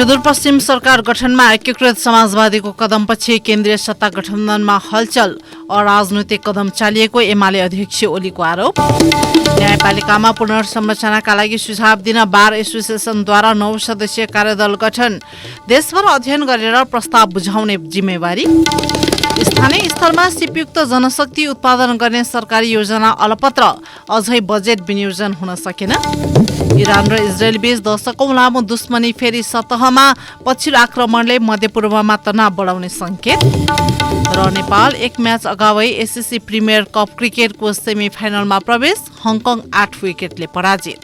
सुदूरपश्चिम सरकार गठनमा एकीकृत समाजवादीको कदमपछि केन्द्रीय सत्ता गठबन्धनमा हलचल अराजनैतिक कदम चालिएको एमाले अध्यक्ष ओलीको आरोप। न्यायपालिकामा पुनर्संरचनाका लागि सुझाव दिन बार एसोसिएसनद्वारा 9 सदस्यीय कार्यदल गठन, देशभर अध्ययन गरेर प्रस्ताव बुझाउने जिम्मेवारी। स्थानीय स्तरमा सिपयुक्त जनशक्ति उत्पादन गर्ने सरकारी योजना अलपत्र, अझै बजेट विनियोजन हुन सकेन। इरान र इजरायल बीच दशकौं लामो दुश्मनी फेरि सतहमा, पछिल्लो आक्रमणले मध्यपूर्वमा तनाव बढाउने संकेत। र नेपाल 1 म्याच अगावै एससीसी प्रिमियर कप क्रिकेटको सेमी फाइनलमा प्रवेश, हङकङ 8 विकेटले पराजित।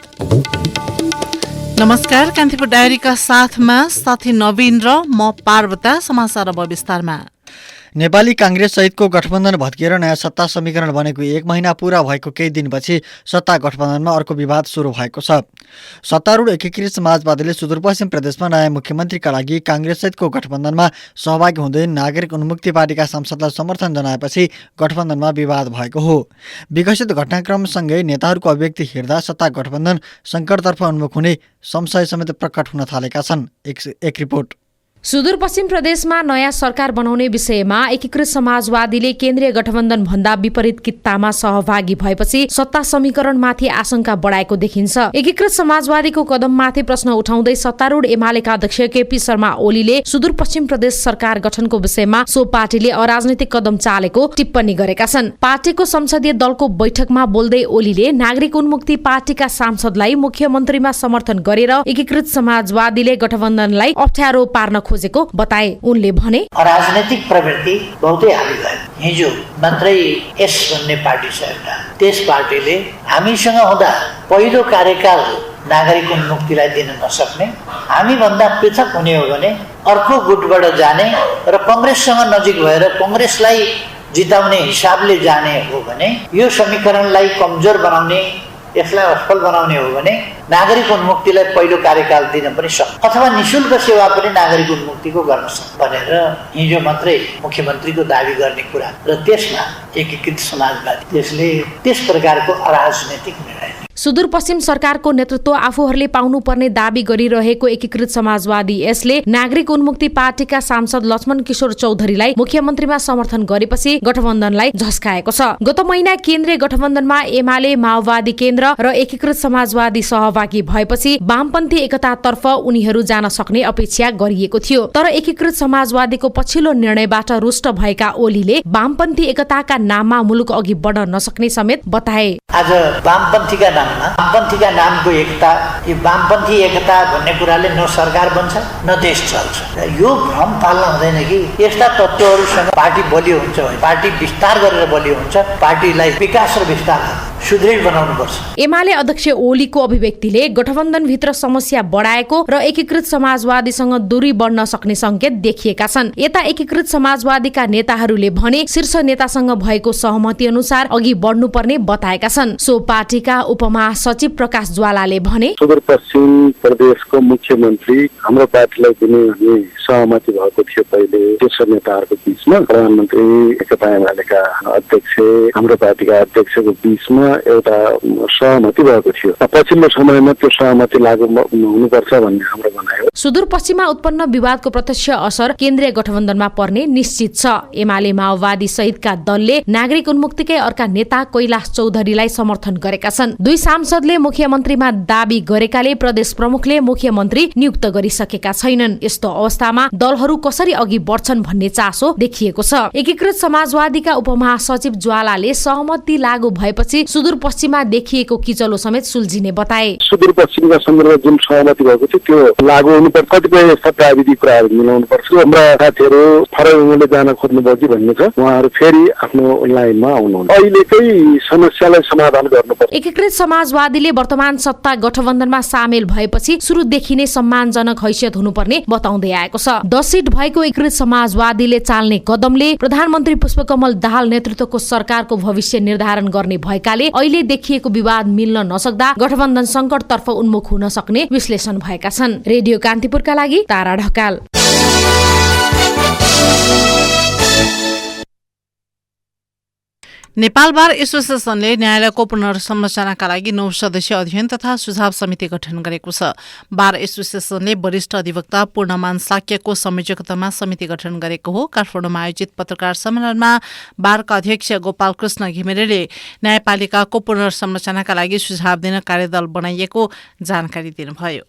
नमस्कार, कान्तिपुर डायरीका साथमा साथी नवीन र म पार्वता। समाचार अब विस्तारमा। नेपाली कांग्रेस सहितको गठबन्धन भत्किएर नयाँ सत्ता समीकरण बनेको 1 महिना पूरा भएको केही दिनपछि सत्ता गठबन्धनमा अर्को विवाद सुरु भएको छ। सत्तारूढ एकीकृत समाजवादीले सुदूरपश्चिम प्रदेशमा नयाँ मुख्यमन्त्रीका लागि कांग्रेस सहितको गठबन्धनमा सहभागी हुँदै नागरिक उन्मुक्ति पार्टीका सांसदलाई समर्थन जनाएपछि गठबन्धनमा विवाद भएको हो। विकसित घटनाक्रमसँगै नेताहरूको अभिव्यक्ति हेर्दा सत्ता गठबन्धन सङ्कटतर्फ उन्मुख हुने संशय समेत प्रकट हुन थालेका छन्। एक रिपोर्ट। सुदूरपश्चिम प्रदेशमा नयाँ सरकार बनाउने विषयमा एकीकृत समाजवादीले केन्द्रीय गठबन्धन भन्दा विपरीत कित्तामा सहभागी भएपछि सत्ता समीकरणमाथि आशंका बढाएको देखिन्छ। एकीकृत समाजवादीको कदममाथि प्रश्न उठाउँदै सत्तारूढ एमालेका अध्यक्ष केपी शर्मा ओलीले सुदूरपश्चिम प्रदेश सरकार गठनको विषयमा सो पार्टीले अराजनैतिक कदम चालेको टिप्पणी गरेका छन्। पार्टीको संसदीय दलको बैठकमा बोल्दै ओलीले नागरिक उन्मुक्ति पार्टीका सांसदलाई मुख्यमन्त्रीमा समर्थन गरेर एकीकृत समाजवादीले गठबन्धनलाई अप्ठ्यारो पार्न खोजेको बताए। उनले भने राजनीतिक प्रवृत्ति बहुतै हाबी भयो। हिजो मात्रै एस भन्ने पार्टी छ एउटा, त्यस पार्टीले हामीसँग हुँदा पहिलो कार्यकाल नागरिक उन्मुक्तिलाई दिन नसक्ने, हामी भन्दा पृथक हुने हो भने अर्को गुटबाट जाने र कांग्रेससँग नजिक भएर कांग्रेसलाई जिताउने हिसाबले जाने हो भने, यो समीकरणलाई कमजोर बनाउने, यसलाई असफल बनाउने हो भने नागरिक उन्मुक्तिलाई पहिलो कार्यकाल दिन पनि सक्छ अथवा निशुल्क सेवा पनि नागरिक उन्मुक्तिको गर्न सक्छ भनेर हिजो मात्रै मुख्यमन्त्रीको दाबी गर्ने कुरा र त्यसमा एकीकृत समाजवादी त्यसले त्यस प्रकारको अराजनैतिक निर्णय। सुदूरपश्चिम सरकारको नेतृत्व आफूहरूले पाउनुपर्ने दाबी गरिरहेको एकीकृत समाजवादी यसले नागरिक उन्मुक्ति पार्टीका सांसद लक्ष्मण किशोर चौधरीलाई मुख्यमन्त्रीमा समर्थन गरेपछि गठबन्धनलाई झस्काएको छ। गत महिना केन्द्रीय गठबन्धनमा एमाले, माओवादी केन्द्र र एकीकृत समाजवादी सहभागी भएपछि वामपन्थी एकतातर्फ उनीहरू जान सक्ने अपेक्षा गरिएको थियो। तर एकीकृत समाजवादीको पछिल्लो निर्णयबाट रुष्ट भएका ओलीले वामपन्थी एकताका नाममा मुलुक अघि बढ्न नसक्ने समेत बताए। आज वामपन्थीका नामको एकता, यो वामपन्थी एकता भन्ने कुराले न सरकार बन्छ न देश चल्छ। यो भ्रम पाल्न हुँदैन कि यस्ता तत्त्वहरूसँग पार्टी बलियो हुन्छ, पार्टी विस्तार गरेर बलियो हुन्छ, पार्टीलाई विकास र विस्तार सुदृढ बनाउनुपर्छ। एमाले अध्यक्ष ओलीको अभिव्यक्तिले गठबन्धनभित्र समस्या बढाएको र एकीकृत समाजवादीसँग दूरी बढ्न सक्ने संकेत देखिएका छन्। यता एकीकृत समाजवादीका नेताहरूले भने शीर्ष नेतासँग भएको सहमति अनुसार अघि बढ्नुपर्ने बताएका छन्। सो पार्टीका उपमहासचिव प्रकाश ज्वालाले भने सुदूरपश्चिम प्रदेशको मुख्यमन्त्री हाम्रो पार्टीलाई दिने भन्ने सहमति भएको थियो पहिले शीर्ष नेताहरूको बीचमा। प्रधानमन्त्री एकता एमालेका अध्यक्ष, हाम्रो पार्टीका अध्यक्षको बीचमा एउटा सहमति भएको थियो। पछिल्लो समयमा त्यो सहमति लागू हुनुपर्छ भन्ने हाम्रो भनाइ हो। सुदूरपश्चिममा उत्पन्न विवादको प्रत्यक्ष असर केन्द्रीय गठबन्धनमा पर्ने निश्चित छ। एमाले, माओवादी सहितका दलले नागरिक उन्मुक्तिकै अर्का नेता कैलाश चौधरीलाई समर्थन गरेका छन्। दुई सांसदले मुख्यमन्त्रीमा दाबी गरेकाले प्रदेश प्रमुखले मुख्यमन्त्री नियुक्त गरिसकेका छैनन्। यस्तो अवस्थामा दलहरू कसरी अघि बढ्छन् भन्ने चासो देखिएको छ। एकीकृत समाजवादीका उपमहासचिव ज्वालाले सहमति लागू भएपछि सुदूरपश्चिममा देखिएको किचलो समेत सुल्झिने बताए। सुदूरपश्चिमका सन्दर्भमा जुन सहमति भएको थियो त्यो लागू हुनुपर्छ, कतिपय प्राविधिक कुराहरू मिलाउनु पर्छ। हाम्रा साथीहरू फरक ढङ्गले जान खोज्नुभयो कि भन्ने छ, उहाँहरू फेरि आफ्नो लाइनमा आउनुहुन्छ। अहिलेकै समस्यालाई समाधान गर्नुपर्छ। एकीकृत समाजवादीले वर्तमान सत्ता गठबन्धनमा सामेल भएपछि सुरुदेखि नै सम्मानजनक हैसियत हुनुपर्ने बताउँदै आएको छ। 10 सिट भएको एकीकृत समाजवादीले चाल्ने कदमले प्रधानमन्त्री पुष्पकमल दाहाल नेतृत्वको सरकारको भविष्य निर्धारण गर्ने भएकाले अहिले देखिएको विवाद मिल्न नसक्दा गठबन्धन संकटतर्फ उन्मुख हुन सक्ने विश्लेषण भएका छन्। रेडियो कान्तिपुरका लागि तारा ढकाल। नेपाल बार एसोसिएसनले न्यायालयको पुनर्संरचनाका लागि 9 सदस्यीय अध्ययन तथा सुझाव समिति गठन गरेको छ। बार एसोसिएसनले वरिष्ठ अधिवक्ता पूर्णमान साक्यको संयोजकतामा समिति गठन गरेको हो। काठमाडौँमा आयोजित पत्रकार सम्मेलनमा बारका अध्यक्ष गोपाल कृष्ण घिमिरेले न्यायपालिकाको पुनर्संरचनाका लागि सुझाव दिन कार्यदल बनाइएको जानकारी दिनुभयो।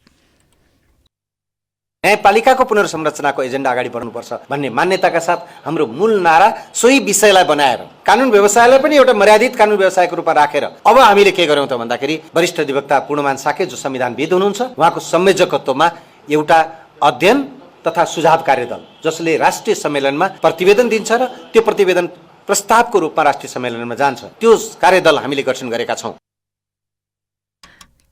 न्यायपालिकाको पुनर्संरचनाको एजेन्डा अगाडि बढ्नुपर्छ भन्ने मान्यताका साथ हाम्रो मूल नारा सोही विषयलाई बनाएर कानुन व्यवसायलाई पनि एउटा मर्यादित कानुन व्यवसायको रूपमा राखेर अब हामीले के गर्यौं त भन्दाखेरि वरिष्ठ अधिवक्ता पूर्णमान साके जो संविधानविद हुनुहुन्छ उहाँको संयोजकत्वमा एउटा अध्ययन तथा सुझाव कार्यदल जसले राष्ट्रिय सम्मेलनमा प्रतिवेदन दिन्छ र त्यो प्रतिवेदन प्रस्तावको रूपमा राष्ट्रिय सम्मेलनमा जान्छ त्यो कार्यदल हामीले गठन गरेका छौं।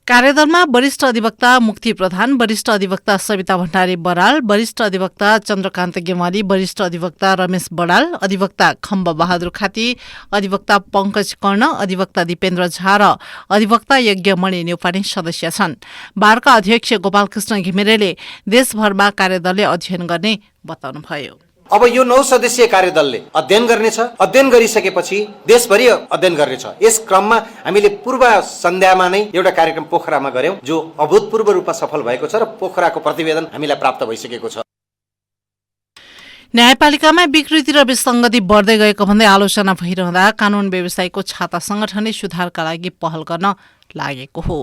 कार्यदलमा वरिष्ठ अधिवक्ता मुक्ति प्रधान, वरिष्ठ अधिवक्ता सविता भण्डारी बराल, वरिष्ठ अधिवक्ता चन्द्रकान्त गेवाली, वरिष्ठ अधिवक्ता रमेश बडाल, अधिवक्ता खम्ब बहादुर खाती, अधिवक्ता पंकज कर्ण, अधिवक्ता दिपेन्द्र झा र अधिवक्ता यज्ञमणि न्यौपाने सदस्य छन्। बारका अध्यक्ष गोपालकृष्ण घिमिरेले देशभरमा कार्यदलले अध्ययन गर्ने बताउनुभयो। अब यो 9 सदस्यीय कार्यदलले अध्ययन गर्नेछ। अध्ययन गरिसकेपछि देशभरि अध्ययन गर्नेछ। यस क्रममा हामीले पूर्व सन्ध्यामा नै एउटा कार्यक्रम पोखरामा गर्यौं जो अभूतपूर्व रूपमा सफल भएको छ र पोखराको प्रतिवेदन हामीलाई प्राप्त भइसकेको छ। न्यायपालिकामा विकृति र विसङ्गति बढ्दै गएको भन्दै आलोचना भइरहँदा कानून व्यवसायको छाता संगठनले सुधारका लागि पहल गर्न लागेको हो।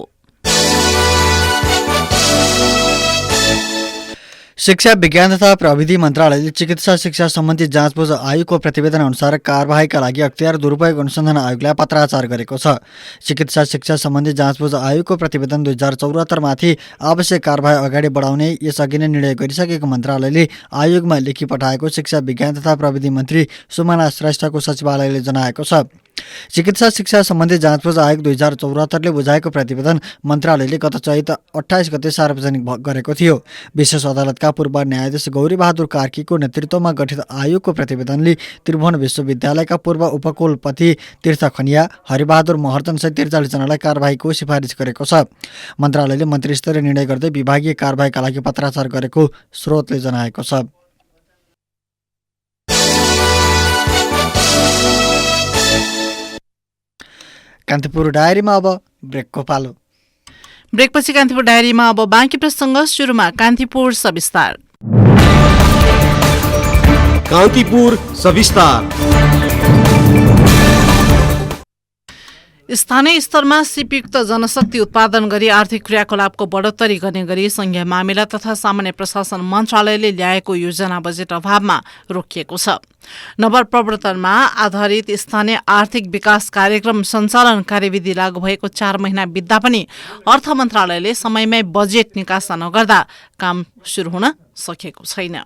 शिक्षा विज्ञान तथा प्रविधि मन्त्रालयले चिकित्सा शिक्षा सम्बन्धी जाँचबुझ आयोगको प्रतिवेदन अनुसार कारबाहीका लागि अख्तियार दुरुपयोग अनुसन्धान आयोगलाई पत्राचार गरेको छ। चिकित्सा शिक्षा सम्बन्धी जाँचबुझ आयोगको प्रतिवेदन 2074 माथि आवश्यक कारबाही अगाडि बढाउने यसअघि नै निर्णय गरिसकेको मन्त्रालयले आयोगमा लेखी पठाएको शिक्षा विज्ञान तथा प्रविधि मन्त्री सुमना श्रेष्ठको सचिवालयले जनाएको छ। चिकित्सा शिक्षा सम्बन्धी जाँचबुझ आयोग 2074ले बुझाएको प्रतिवेदन मन्त्रालयले गत चैत 28 गते सार्वजनिक गरेको थियो। विशेष अदालतका पूर्व न्यायाधीश गौरी बहादुर कार्कीको नेतृत्वमा गठित आयोगको प्रतिवेदनले त्रिभुवन विश्वविद्यालयका पूर्व उपकुलपति तीर्थ खनिया, हरिबहादुर महर्जन सहित 43 जनालाई कारबाहीको सिफारिस गरेको छ। मन्त्रालयले मन्त्रीस्तरीय निर्णय गर्दै विभागीय कारबाहीका लागि पत्राचार गरेको स्रोतले जनाएको छ। कान्तिपुर डायरीमा अब ब्रेकको पालो। ब्रेकपछि कान्तिपुर डायरीमा अब बाँकी प्रसङ्ग। सुरुमा कान्तिपुर सविस्तार। कान्तिपुर सविस्तार। स्थानीय स्तरमा सिपयुक्त जनशक्ति उत्पादन गरी आर्थिक क्रियाकलापको बढोत्तरी गर्ने गरी संघीय मामिला तथा सामान्य प्रशासन मन्त्रालयले ल्याएको योजना बजेट अभावमा रोकिएको छ। नवप्रवर्तनमा आधारित स्थानीय आर्थिक विकास कार्यक्रम सञ्चालन कार्यविधि लागू भएको 4 महिना बित्दा पनि अर्थ मन्त्रालयले समयमै बजेट निकासा नगर्दा काम सुरु हुन सकेको छैन।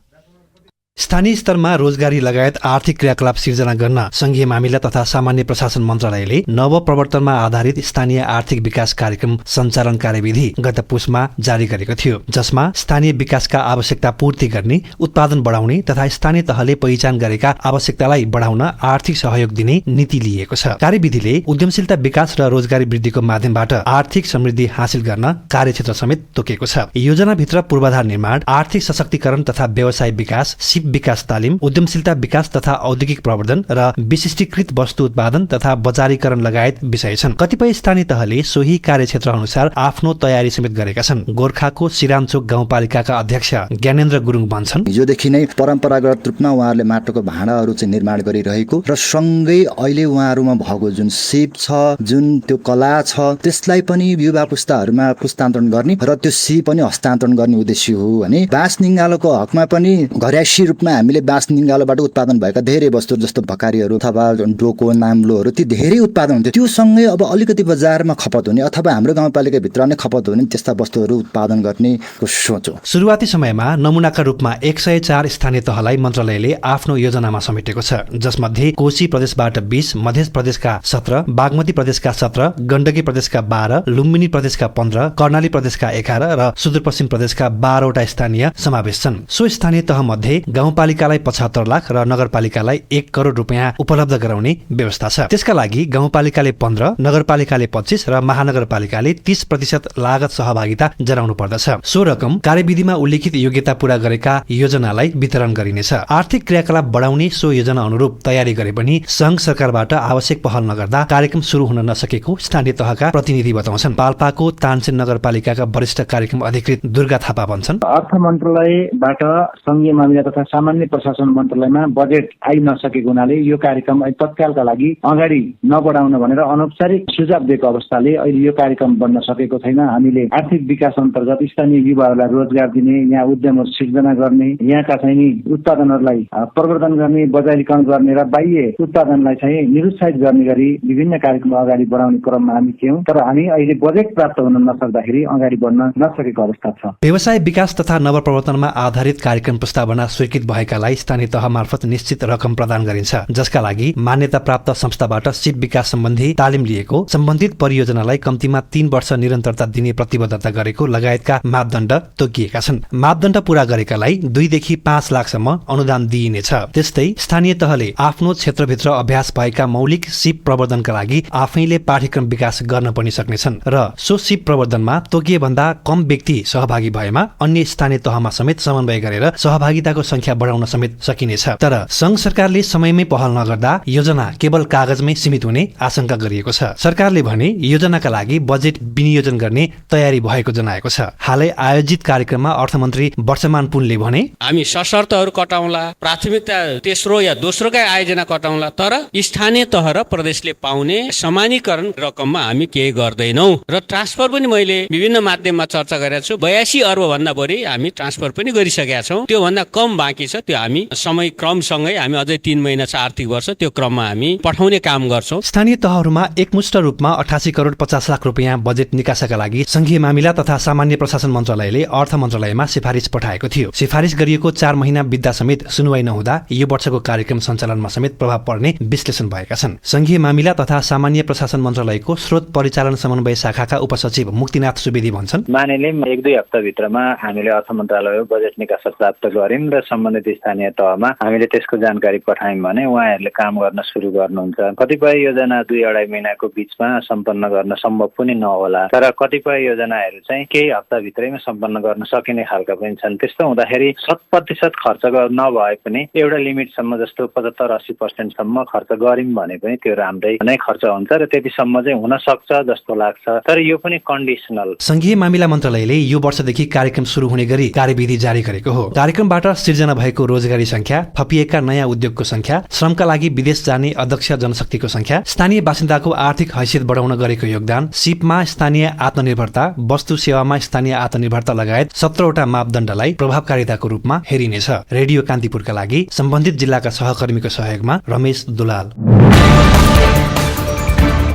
स्थानीय स्तरमा रोजगारी लगायत आर्थिक क्रियाकलाप सिर्जना गर्न संघीय मामिला तथा सामान्य प्रशासन मन्त्रालयले नवप्रवर्तनमा आधारित स्थानीय आर्थिक विकास कार्यक्रम सञ्चालन कार्यविधि गत पुसमा जारी गरेको थियो, जसमा स्थानीय विकासका आवश्यकता पूर्ति गर्ने, उत्पादन बढाउने तथा स्थानीय तहले पहिचान गरेका आवश्यकतालाई बढाउन आर्थिक सहयोग दिने नीति लिएको छ। कार्यविधिले उद्यमशीलता विकास र रोजगारी वृद्धिको माध्यमबाट आर्थिक समृद्धि हासिल गर्न कार्यक्षेत्र समेत तोकेको छ। योजनाभित्र पूर्वाधार निर्माण, आर्थिक सशक्तिकरण तथा व्यवसाय विकास, विकास तालिम, उद्यमशीलता विकास तथा औद्योगिक प्रवर्धन र विशिष्टीकृत वस्तु उत्पादन तथा बजारीकरण लगायत विषय छन्। कतिपय स्थानीय तहले सोही कार्यक्षेत्र अनुसार आफ्नो तयारी समेत गरेका छन्। गोर्खाको सिरामचोक गाउँपालिकाका अध्यक्ष ज्ञानेन्द्र गुरुङ भन्छन्, हिजोदेखि नै परम्परागत रूपमा उहाँहरूले माटोको भाँडाहरू चाहिँ निर्माण गरिरहेको र सँगै अहिले उहाँहरूमा भएको जुन सिप छ, जुन त्यो कला छ, त्यसलाई पनि युवा पुस्ताहरूमा पुस्तान्तरण गर्ने र त्यो सिप पनि हस्तान्तरण गर्ने उद्देश्य हो भने बाँस निङ्गालोको हकमा पनि घर्यासी रूपमा हामीले बाँस निङ्गालोबाट उत्पादन भएका धेरै वस्तु जस्तो भकारीहरू अथवा डोको, नाम्लोहरू ती धेरै उत्पादन हुन्थ्यो। त्यो सँगै अब अलिकति बजारमा खपत हुने अथवा हाम्रो गाउँपालिकाभित्र नै खपत हुने त्यस्ता वस्तुहरू उत्पादन गर्ने सोच हो। सुरुवाती समयमा नमुनाका रूपमा 104 स्थानीय तहलाई मन्त्रालयले आफ्नो योजनामा समेटेको छ, जसमध्ये कोशी प्रदेशबाट 20, मध्य प्रदेशका 17, बागमती प्रदेशका 17, गण्डकी प्रदेशका 12, लुम्बिनी प्रदेशका 15, कर्णाली प्रदेशका 11 र सुदूरपश्चिम प्रदेशका 12 वटा स्थानीय समावेश छन्। सो स्थानीय तह मध्ये गाउँपालिकालाई 75 लाख र नगरपालिकालाई 1 करोड रुपियाँ उपलब्ध गराउने व्यवस्था छ। त्यसका लागि गाउँपालिकाले 15, नगरपालिकाले 25 र महानगरपालिकाले 30% लागत सहभागिता जनाउनु पर्दछ। सो रकम कार्यविधिमा उल्लेखित योग्यता पूरा गरेका योजनालाई वितरण गरिनेछ। आर्थिक क्रियाकलाप बढाउने सो योजना अनुरूप तयारी गरे पनि संघ सरकारबाट आवश्यक पहल नगर्दा कार्यक्रम सुरु हुन नसकेको स्थानीय तहका प्रतिनिधि बताउँछन्। पाल्पाको तानसेन नगरपालिकाका वरिष्ठ कार्यक्रम अधिकृत दुर्गा थापा भन्छन्, अर्थ मन्त्रालयबाट संघीय मामिला तथा सामान्य प्रशासन मन्त्रालयमा बजेट आइ नसकेको हुनाले यो कार्यक्रम तत्कालका लागि अगाडि नबढाउन भनेर अनौपचारिक सुझाव दिएको अवस्थाले अहिले यो कार्यक्रम बन्न सकेको छैन। हामीले आर्थिक विकास अन्तर्गत स्थानीय युवाहरूलाई रोजगार दिने, यहाँ उद्यमहरू सिर्जना गर्ने, यहाँका चाहिँ उत्पादनहरूलाई प्रवर्धन गर्ने, बजारीकरण गर्ने र बाह्य उत्पादनलाई चाहिँ निरुत्साहित गर्ने गरी विभिन्न कार्यक्रम अगाडि बढाउने क्रममा हामी थियौँ। तर हामी अहिले बजेट प्राप्त हुन नसक्दाखेरि अगाडि बढ्न नसकेको अवस्था छ। व्यवसाय विकास तथा नवप्रवर्तनमा आधारित कार्यक्रम प्रस्तावना स्वीकृत भएकालाई स्थानीय तह मार्फत निश्चित रकम प्रदान गरिन्छ, जसका लागि मान्यता प्राप्त संस्थाबाट सिप विकास सम्बन्धी तालिम लिएको, सम्बन्धित परियोजनालाई कम्तीमा 3 वर्ष निरन्तरता दिने प्रतिबद्धता गरेको लगायतका मापदण्ड तोकिएका छन्। मापदण्ड पूरा गरेकालाई 2 देखि 5 लाखसम्म अनुदान दिइनेछ। त्यस्तै स्थानीय तहले आफ्नो क्षेत्रभित्र अभ्यास भएका मौलिक सिप प्रवर्धनका लागि आफैले पाठ्यक्रम विकास गर्न पनि सक्नेछन् र सो सिप प्रवर्धनमा तोकिए भन्दा कम व्यक्ति सहभागी भएमा अन्य स्थानीय तहमा समेत समन्वय गरेर सहभागिताको संख्या बढाउन समेत सकिनेछ। तर संघ सरकारले समयमै पहल नगर्दा योजना केवल कागजमै सीमित हुने आशंका गरिएको छ। सरकारले भने योजनाका लागि बजेट विनियोजन गर्ने तयारी भएको जनाएको छ। हालै आयोजित कार्यक्रममा अर्थमन्त्री वर्षमान पुनले भने, हामी सशर्तहरू कटाउँला, प्राथमिकता तेस्रो या दोस्रोकै आयोजना कटाउँला, तर स्थानीय तह र प्रदेशले पाउने समानीकरण रकममा हामी केही गर्दैनौँ र ट्रान्सफर पनि मैले विभिन्न माध्यममा चर्चा गरेको छु। 82 अर्ब भन्दा बढी हामी ट्रान्सफर पनि गरिसकेका छौँ। त्यो भन्दा कम बाँकी छ। त्यो हामी समय क्रमसँगै हामी अझै 3 महिना छ आर्थिक वर्ष, त्यो क्रममा हामी पठाउने काम गर्छौँ। स्थानीय तहहरूमा एकमुष्ट रूपमा 88 करोड 50 लाख रुपियाँ बजेट निकासाका लागि संघीय मामिला तथा सामान्य प्रशासन मन्त्रालयले अर्थ मन्त्रालयमा सिफारिस पठाएको थियो। सिफारिस गरिएको 4 महिना बित्दा समेत सुनवाई नहुँदा यो वर्षको कार्यक्रम सञ्चालनमा समेत प्रभाव पर्ने विश्लेषण भएका छन्। संघीय मामिला तथा सामान्य प्रशासन मन्त्रालयको स्रोत परिचालन समन्वय शाखाका उपसचिव मुक्तिनाथ सुवेदी भन्छन्, मानेले 1-2 हप्ताभित्रमा हामीले अर्थ मन्त्रालयमा बजेट निकास प्राप्त गर्यौं र सम्बन्धित स्थानीय तहमा हामीले त्यसको जानकारी पठायौं भने उहाँहरूले काम गर्न सुरु गर्नुहुन्छ। कतिपय योजना 2-2.5 महिनाको बीचमा सम्पन्न गर्न सम्भव पनि नहोला, तर कतिपय योजनाहरू चाहिँ केही हप्ताभित्रैमा सम्पन्न गर्न सकिने खालका पनि छन्। त्यस्तो हुँदाखेरि 100% खर्च नभए पनि एउटा लिमिटसम्म जस्तो 75-80% सम्म खर्च गर्यौं भने पनि त्यो राम्रै नै खर्च हुन्छ र त्यतिसम्म चाहिँ हुन सक्छ जस्तो लाग्छ। तर यो पनि कन्डिसनल। संघीय मामिला मन्त्रालयले यो वर्षदेखि कार्यक्रम सुरु हुने गरी कार्यविधि जारी गरेको हो। कार्यक्रमबाट सिर्जना भएको रोजगारी संख्या, थपिएका नयाँ उद्योगको संख्या, श्रमका लागि विदेश जाने अध्यक्ष जनशक्तिको संख्या, स्थानीय बासिन्दाको आर्थिक हैसियत बढाउन गरेको योगदान, सिपमा स्थानीय आत्मनिर्भरता, वस्तु सेवामा स्थानीय आत्मनिर्भरता लगायत 17वटा मापदण्डलाई प्रभावकारिताको रूपमा हेरिनेछ। रेडियो कान्तिपुरका लागि सम्बन्धित जिल्लाका सहकर्मीको सहयोगमा रमेश दुलाल।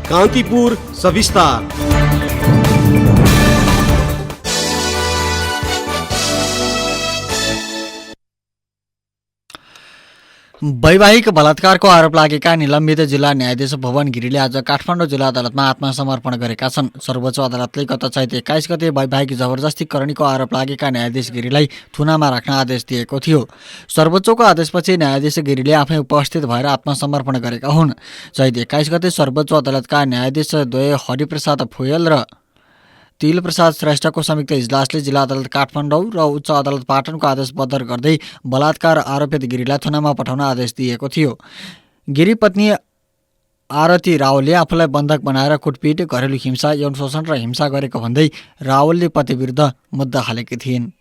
कान्तिपुर सविस्तार। वैवाहिक बलात्कारको आरोप लागेका निलम्बित जिल्ला न्यायाधीश भवन गिरीले आज काठमाडौँ जिल्ला अदालतमा आत्मसमर्पण गरेका छन्। सर्वोच्च अदालतले गत चैत 21 गते वैवाहिक जबरजस्ती करणीको आरोप लागेका न्यायाधीश गिरीलाई थुनामा राख्न आदेश दिएको थियो। सर्वोच्चको आदेशपछि न्यायाधीश गिरीले आफै उपस्थित भएर आत्मसमर्पण गरेका हुन्। चैत 21 गते सर्वोच्च अदालतका न्यायाधीश द्वय हरिप्रसाद फुयल र तिलप्रसाद श्रेष्ठको संयुक्त इजलासले जिल्ला अदालत काठमाडौँ र उच्च अदालत पाटनको आदेश बदर गर्दै बलात्कार आरोपित गिरीलाई थुनामा पठाउन आदेश दिएको थियो। गिरी पत्नी आरती रावलले आफूलाई बन्धक बनाएर कुटपिट, घरेलु हिंसा, यौन शोषण र हिंसा गरेको भन्दै रावलले पति विरुद्ध मुद्दा हालेकी थिइन्।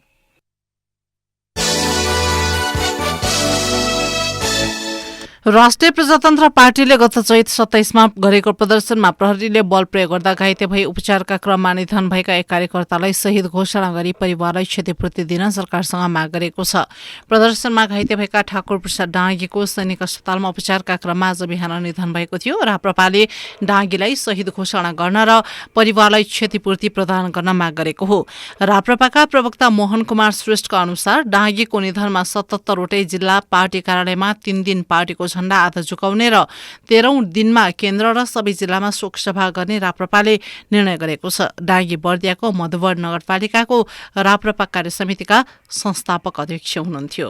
राष्ट्रिय प्रजातन्त्र पार्टीले गत चैत 27मा गरेको प्रदर्शनमा प्रहरीले बल प्रयोग गर्दा घाइते भई उपचारका क्रममा निधन भएका एक कार्यकर्तालाई शहीद घोषणा गरी परिवारलाई क्षतिपूर्ति दिन सरकारसँग माग गरेको छ। प्रदर्शनमा घाइते भएका ठाकुर प्रसाद डाँगीको सैनिक अस्पतालमा उपचारका क्रममा आज बिहान निधन भएको थियो। राप्रपाले डाँगीलाई शहीद घोषणा गर्न र परिवारलाई क्षतिपूर्ति प्रदान गर्न माग गरेको हो। राप्रपाका प्रवक्ता मोहन कुमार श्रेष्ठका अनुसार डाँगीको निधनमा 77वटै जिल्ला पार्टी कार्यालयमा 3 दिन पार्टीको झण्डा आधा झुकाउने र 13औं दिनमा केन्द्र र सबै जिल्लामा शोकसभा गर्ने राप्रपाले निर्णय गरेको छ। डाँगी बर्दियाको मधुवन नगरपालिकाको राप्रपा कार्य समितिका संस्थापक अध्यक्ष हुनुहुन्थ्यो।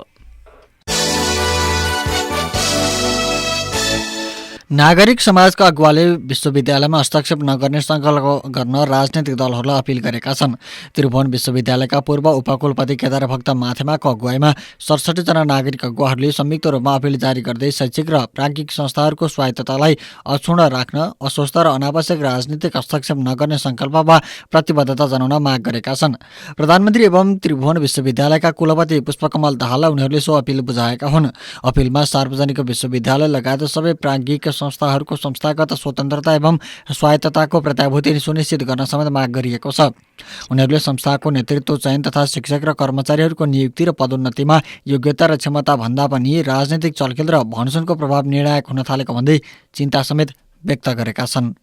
नागरिक समाजका अगुवाले विश्वविद्यालयमा हस्तक्षेप नगर्ने सङ्कल्प गर्न राजनैतिक दलहरूलाई अपिल गरेका छन्। त्रिभुवन विश्वविद्यालयका पूर्व उपकुलपति केदार भक्त माथेमाको अगुवाईमा 67 जना नागरिक अगुवाहरूले संयुक्त रूपमा अपिल जारी गर्दै शैक्षिक र प्राज्ञिक संस्थाहरूको स्वायत्ततालाई अक्षुण्ण राख्न, अस्वस्थ र अनावश्यक राजनीतिक हस्तक्षेप नगर्ने सङ्कल्प वा प्रतिबद्धता जनाउन माग गरेका छन्। प्रधानमन्त्री एवं त्रिभुवन विश्वविद्यालयका कुलपति पुष्पकमल दाहाललाई उनीहरूले सो अपिल बुझाएका हुन्। अपिलमा सार्वजनिक विश्वविद्यालय लगायत सबै प्राज्ञिक संस्थाहरूको संस्थागत स्वतन्त्रता एवं स्वायत्तताको प्रत्याभूति सुनिश्चित गर्न समेत माग गरिएको छ। उनीहरूले संस्थाको नेतृत्व चयन तथा शिक्षक र कर्मचारीहरूको नियुक्ति र पदोन्नतिमा योग्यता र क्षमता भन्दा पनि राजनीतिक चलखेल र भनसुनको प्रभाव निर्णायक हुन थालेको भन्दै चिन्ता समेत व्यक्त गरेका छन्।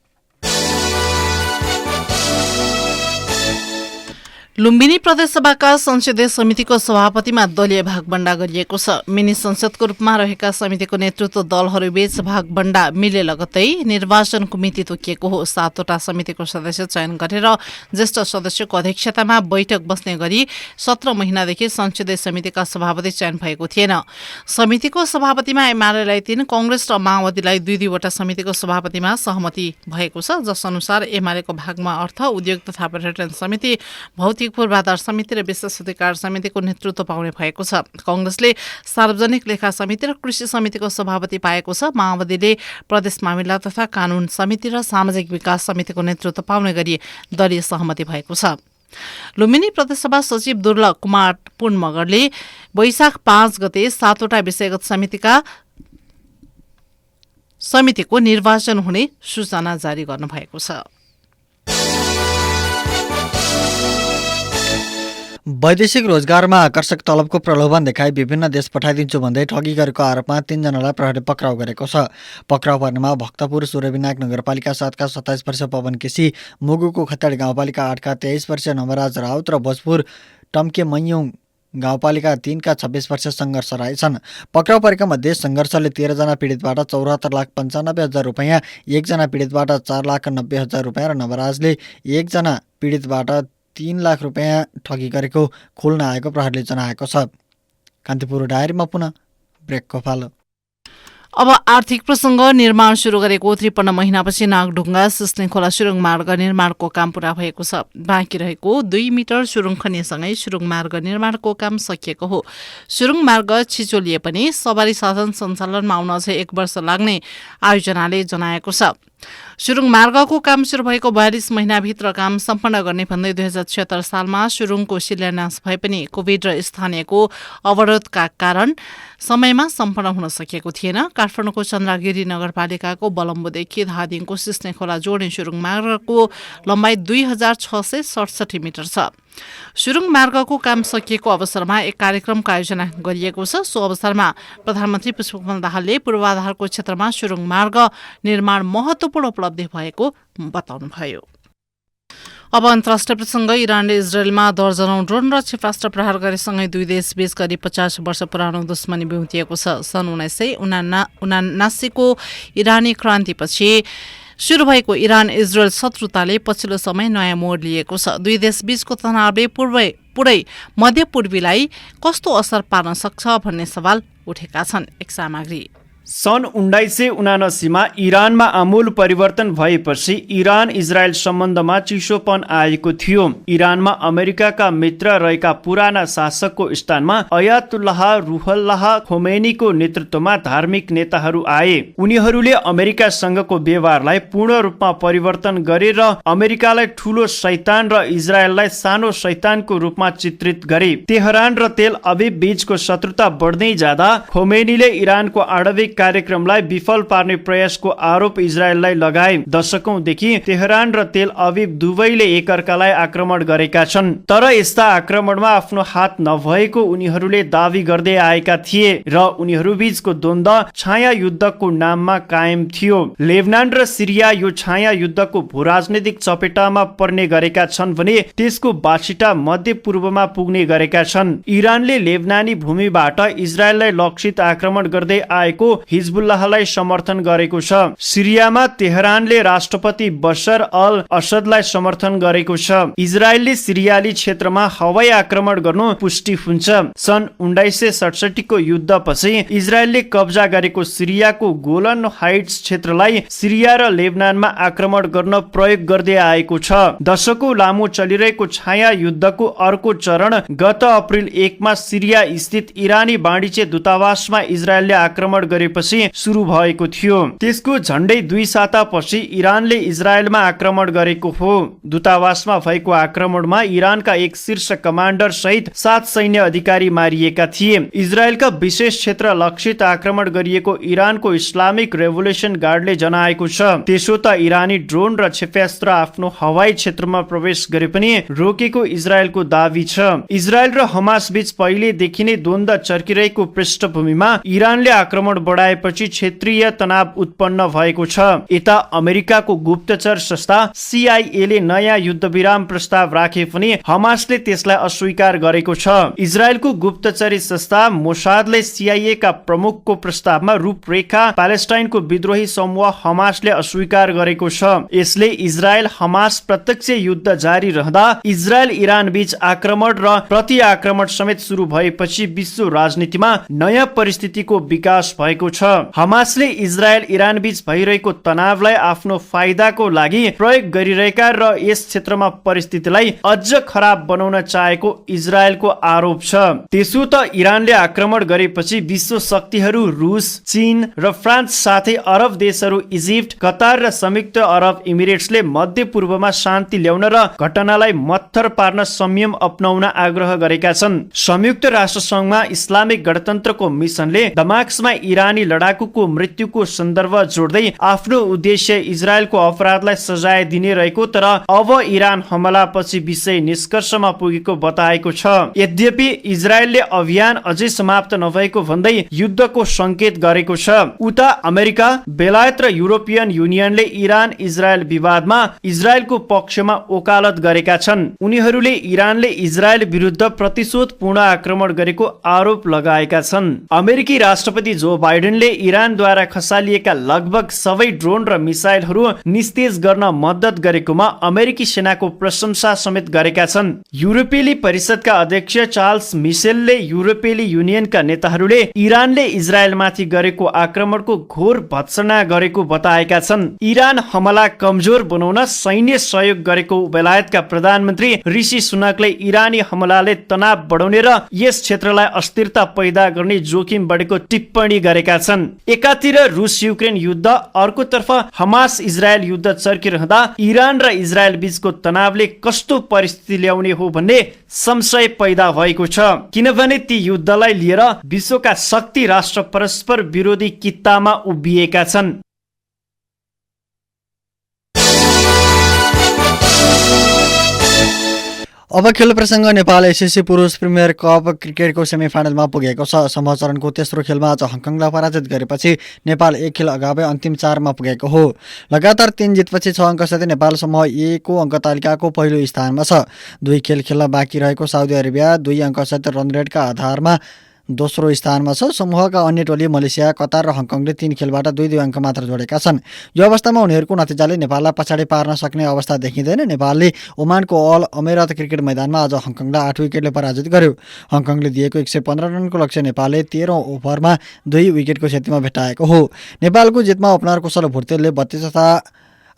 लुम्बिनी प्रदेशसभाका संसदीय समितिको सभापतिमा दलीय भागबण्डा गरिएको छ। मिनी संसदको रूपमा रहेका समितिको नेतृत्व दलहरूबीच भागबण्डा मिले लगत्तै निर्वाचनको मिति तोकिएको हो। 7 वटा समितिको सदस्य चयन गरेर ज्येष्ठ सदस्यको अध्यक्षतामा बैठक बस्ने गरी 17 महिनादेखि संसदीय समितिका सभापति चयन भएको थिएन। समितिको सभापतिमा एमालेलाई 3, कांग्रेस र माओवादीलाई 2 वटा समितिको सभापतिमा सहमति भएको छ, जस अनुसार एमालेको भागमा अर्थ, उद्योग तथा पर्यटन समिति, भौतिक पूर्वाधार समिति र विशेष अधिकार समितिको नेतृत्व पाउने भएको छ। कांग्रेसले सार्वजनिक लेखा समिति र कृषि समितिको सभापति पाएको छ। माओवादीले प्रदेश मामिला तथा कानून समिति र सामाजिक विकास समितिको नेतृत्व पाउने गरी दलीय सहमति भएको छ। लुम्बिनी प्रदेशसभा सचिव दुर्लभ कुमार पुन मगरले वैशाख 5 गते 7 वटा विषयगत समितिको निर्वाचन हुने सूचना जारी गर्नुभएको छ। वैदेशिक रोजगारमा आकर्षक तलबको प्रलोभन देखाई विभिन्न देश पठाइदिन्छु भन्दै ठगी गरेको आरोपमा 3 जनालाई प्रहरीले पक्राउ गरेको छ। पक्राउ पर्नेमा भक्तपुर सूर्यविनायक नगरपालिका 7 का 27 वर्षीय पवन केसी, मुगुको खत्याडी गाउँपालिका 8 का 23 वर्षीय नवराज राउत र भोजपुर टम्के मैयौं गाउँपालिका 3 का 26 वर्षीय सङ्घर्ष राई छन्। पक्राउ परेका मध्ये सङ्घर्षले 13 जना पीडितबाट 74,95,000 रुपैयाँ, 1 जना पीडितबाट 4,90,000 रुपैयाँ र नवराजले 1 जना पीडितबाट 3 लाख रुपैयाँ ठगी गरेको खुल्न आएको प्रहरीले जनाएको छ। कान्तिपुर डायरीमा पुनः ब्रेकको पालो। अब आर्थिक प्रसङ्ग। निर्माण सुरु गरेको 53 महिनापछि नागढुङ्गा सिस्ने खोला सुरुङ मार्ग निर्माणको काम पूरा भएको छ। बाँकी रहेको 2 मिटर सुरुङ खन्नेसँगै सुरुङ मार्ग निर्माणको काम सकिएको हो। सुरुङ मार्ग छिचोलिए पनि सवारी साधन सञ्चालनमा आउन अझै 1 वर्ष लाग्ने आयोजनाले जनाएको छ। सुरुङ मार्गको काम सुरु भएको 42 महिनाभित्र काम सम्पन्न गर्ने भन्दै 2076 सालमा सुरुङको शिलान्यास भए पनि कोभिड र स्थानीयको अवरोधका कारण समयमा सम्पन्न हुन सकेको थिएन। काठमाडौँको चन्द्रगिरी नगरपालिकाको बलम्बोदेखि धादिङको सिस्ने खोला जोड्ने सुरुङ मार्गको लम्बाइ 2667 मिटर छ। सुरुङ मार्गको काम सकिएको अवसरमा एक कार्यक्रमको आयोजना गरिएको छ। सो अवसरमा प्रधानमन्त्री पुष्पकमल दाहालले पूर्वाधारको क्षेत्रमा सुरुङ मार्ग निर्माण महत्त्वपूर्ण उपलब्धि भएको बताउनुभयो। अब अन्तर्राष्ट्रिय प्रसङ्ग। इरानले इजरायलमा दर्जनौं ड्रोन र क्षेपणास्त्र प्रहार गरेसँगै 2 देशबीच करिब 50 वर्ष पुरानो दुश्मनी बिउतिएको छ। सन् 1979 को इरानी क्रान्तिपछि सुरु भएको इरान इजरायल शत्रुताले पछिल्लो समय नयाँ मोड लिएको छ। 2 देशबीचको तनावले पुरै मध्यपूर्वीलाई कस्तो असर पार्न सक्छ भन्ने सवाल उठेका छन्। एक सामग्री। सन् 1979 मा इरानमा आमूल परिवर्तन भएपछि इरान इजरायल सम्बन्धमा चिसोपन आएको थियो। इरानमा अमेरिकाका मित्र रहेका पुराना शासकको स्थानमा अयातुल्लाह रुहल्लाह खोमेनीको नेतृत्वमा धार्मिक नेताहरू आए। उनीहरूले अमेरिकासँगको व्यवहारलाई पूर्ण रूपमा परिवर्तन गरेर अमेरिकालाई ठूलो शैतान र इजरायललाई सानो शैतानको रूपमा चित्रित गरे। तेहरान र तेल अभिव बीचको शत्रुता बढ्दै जाँदा खोमेनीले इरानको आणविक कार्यक्रमलाई विफल पार्ने प्रयासको आरोप इजरायललाई लगाए। दशकौंदेखि तेहरान र तेल अभिव दुवैले एकअर्कालाई आक्रमण गरेका छन्, तर यस्ता आक्रमणमा आफ्नो हात नभएको उनीहरूले दावी गर्दै आएका थिए र उनीहरूबीचको द्वन्द्व छाया युद्धको नाममा कायम थियो। लेबनान र सिरिया यो छाया युद्धको भूराजनीतिक चपेटामा पर्ने गरेका छन् भने त्यसको बाछिटा मध्यपूर्वमा पुग्ने गरेका छन्। इरानले लेबनानी भूमिबाट इजरायललाई लक्षित आक्रमण गर्दै आएको हिजबुल्लाहलाई समर्थन गरेको छ। सिरियामा तेहरानले राष्ट्रपति बशर अल असदलाई समर्थन गरेको छ। इजरायलले सिरियाली क्षेत्रमा हवाई आक्रमण गर्नु पुष्टि हुन्छ। सन् 1967 को युद्धपछि इजरायलले कब्जा गरेको सिरियाको गोलन हाइट्स क्षेत्रलाई सिरिया र लेबनानमा आक्रमण गर्न प्रयोग गर्दै आएको छ। दशकौं लामो चलिरहेको छाया युद्धको अर्को चरण गत अप्रिल 1 मा सिरिया स्थित इरानी वाणिज्य दूतावासमा इजरायलले आक्रमण गरेपछि सुरु भएको थियो। त्यसको झण्डै 2 सातापछि इरानले इजरायलमा आक्रमण गरेको हो। दूतावासमा भएको आक्रमणमा इरानका एक शीर्ष कमान्डर सहित 7 सैन्य अधिकारी मारिएका थिए। इजरायलका विशेष क्षेत्र लक्षित आक्रमण गरिएको इरानको इस्लामिक रेभोल्युसन गार्डले जनाएको छ। त्यसो त इरानी ड्रोन र क्षेप्यास्त्र आफ्नो हवाई क्षेत्रमा प्रवेश गरे पनि रोकेको इजरायलको दावी छ। इजरायल र हमास बीच पहिलेदेखि नै द्वन्द्व चर्किरहेको पृष्ठभूमिमा इरानले आक्रमण बढाएपछि क्षेत्रीय तनाव उत्पन्न भएको छ। यता अमेरिकाको गुप्तचर संस्था CIA ले नयाँ युद्धविराम प्रस्ताव राखे पनि हमासले त्यसलाई अस्वीकार गरेको छ। इजरायलको गुप्तचरी संस्था मोसादले CIA का प्रमुखको प्रस्तावमा रूपरेखा प्यालेस्टाइनको विद्रोही समूह हमासले अस्वीकार गरेको छ। यसले इजरायल हमास प्रत्यक्ष युद्ध जारी रहँदा इजरायल इरान बीच आक्रमण र प्रति आक्रमण समेत सुरु भएपछि विश्व राजनीतिमा नयाँ परिस्थितिको विकास भएको छ। हमासले इजरायल इरान बीच भइरहेको तनावलाई आफ्नो फाइदाको लागि प्रयोग गरिरहेका र यस क्षेत्रमा परिस्थितिलाई अझ खराब बनाउन चाहेको इजरायलको आरोप छ। त्यसो त इरानले आक्रमण गरेपछि विश्व शक्तिहरू रुस, चीन र फ्रान्स साथै अरब देशहरू इजिप्ट, कतार र संयुक्त अरब इमिरेट्सले मध्य पूर्वमा शान्ति ल्याउन र घटनालाई मत्थर पार्न संयम अपनाउन आग्रह गरेका छन्। संयुक्त राष्ट्र संघमा इस्लामिक गणतन्त्रको मिसनले दमास्कसमा इरानी लडाकुको मृत्युको सन्दर्भ जोड्दै आफ्नो उद्देश्य इजरायलको अपराधलाई सजाय दिने रहेको तर अब इरान हमलापछि विषय निष्कर्षमा पुगेको बताएको छ। यद्यपि इजरायलले अभियान अझै समाप्त नभएको भन्दै युद्धको संकेत गरेको छ। उता अमेरिका, बेलायत र युरोपियन युनियनले इरान इजरायल विवादमा इजरायलको पक्षमा वकालत गरेका छन्। उनीहरूले इरानले इजरायल विरुद्ध प्रतिशोधपूर्ण आक्रमण गरेको आरोप लगाएका छन्। अमेरिकी राष्ट्रपति जो बाइडेनले इरानद्वारा खसालिएका लगभग सबै ड्रोन र मिसाइलहरू निस्तेज गर्न मद्दत गरेकोमा अमेरिकी सेनाको प्रशंसा समेत गरेका छन्। युरोपेली परिषदका अध्यक्ष चार्ल्स मिसेलले युरोपेली युनियनका नेताहरूले इरानले इजरायलमाथि गरेको आक्रमणको घोर भत्सना गरेको बताएका छन्। इरान हमला कमजोर बनाउन सैन्य सहयोग गरेको बेलायतका प्रधानमन्त्री ऋषि सुनकले इरानी हमलाले तनाव बढाउने र यस क्षेत्रलाई अस्थिरता पैदा गर्ने जोखिम बढेको टिप्पणी गरेका छन्। एकातिर रुस युक्रेन युद्ध, अर्कोतर्फ हमास इजरायल युद्ध चर्किरहँदा इरान र इजरायल बीचको तनावले कस्तो परिस्थिति ल्याउने हो भन्ने संशय पैदा भएको छ। किनभने ती युद्धलाई लिएर विश्वका शक्ति राष्ट्र परस्पर विरोधी कित्तामा उभिएका छन्। अब खेल प्रसङ्ग। नेपाल एसएससी पुरुष प्रिमियर कप क्रिकेटको सेमिफाइनलमा पुगेको छ। समूह चरणको तेस्रो खेलमा आज हङकङलाई पराजित गरेपछि नेपाल 1 खेल अगावै अन्तिम 4 मा पुगेको हो। लगातार 3 जितपछि 6 अङ्कसाथै नेपाल समूह ए को अङ्क तालिकाको पहिलो स्थानमा छ। 2 खेल खेल्न बाँकी रहेको साउदी अरेबिया 2 अङ्कसाथ रन रेटका आधारमा दोस्रो स्थानमा छ। समूहका अन्य टोली मलेसिया, कतार र हङकङले 3 खेलबाट 2-2 अङ्क मात्र जोडेका छन्। यो अवस्थामा उनीहरूको नतिजाले नेपाललाई पछाडि पार्न सक्ने अवस्था देखिँदैन। नेपालले ओमानको अल अमेरात क्रिकेट मैदानमा आज हङकङलाई 8 विकेटले पराजित गर्यो। हङकङले दिएको 115 रनको लक्ष्य नेपालले 13औं ओभरमा 2 विकेटको क्षतिमा भेटाएको हो। नेपालको जितमा ओपनर कुशल भुर्तेलले 32 तथा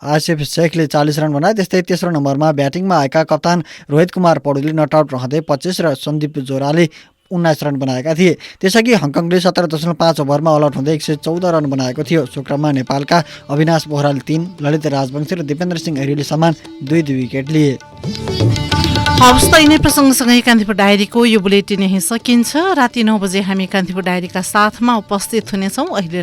आसिफ शेखले 40 रन बनाए। त्यस्तै तेस्रो नम्बरमा ब्याटिङमा आएका कप्तान रोहित कुमार पौडेलले नट आउट रहँदै 25 र सन्दीप जोराले 19 रन बनाएका थिए। त्यसअघि हङकङले 17.5 ओभरमा अल आउट हुँदै 114 रन बनाएको थियो। सुक्रममा नेपालका अविनाश बोहराले 3, ललित राजवंशी र दिपेन्द्र सिंह ऐरीले समान 2-2 विकेट लिए। हवस् त यिनै प्रसङ्गसँगै कान्तिपुर डायरीको यो बुलेटिन यही सकिन्छ। राति 9 बजे हामी कान्तिपुर डायरीका साथमा उपस्थित हुनेछौँ। अहिले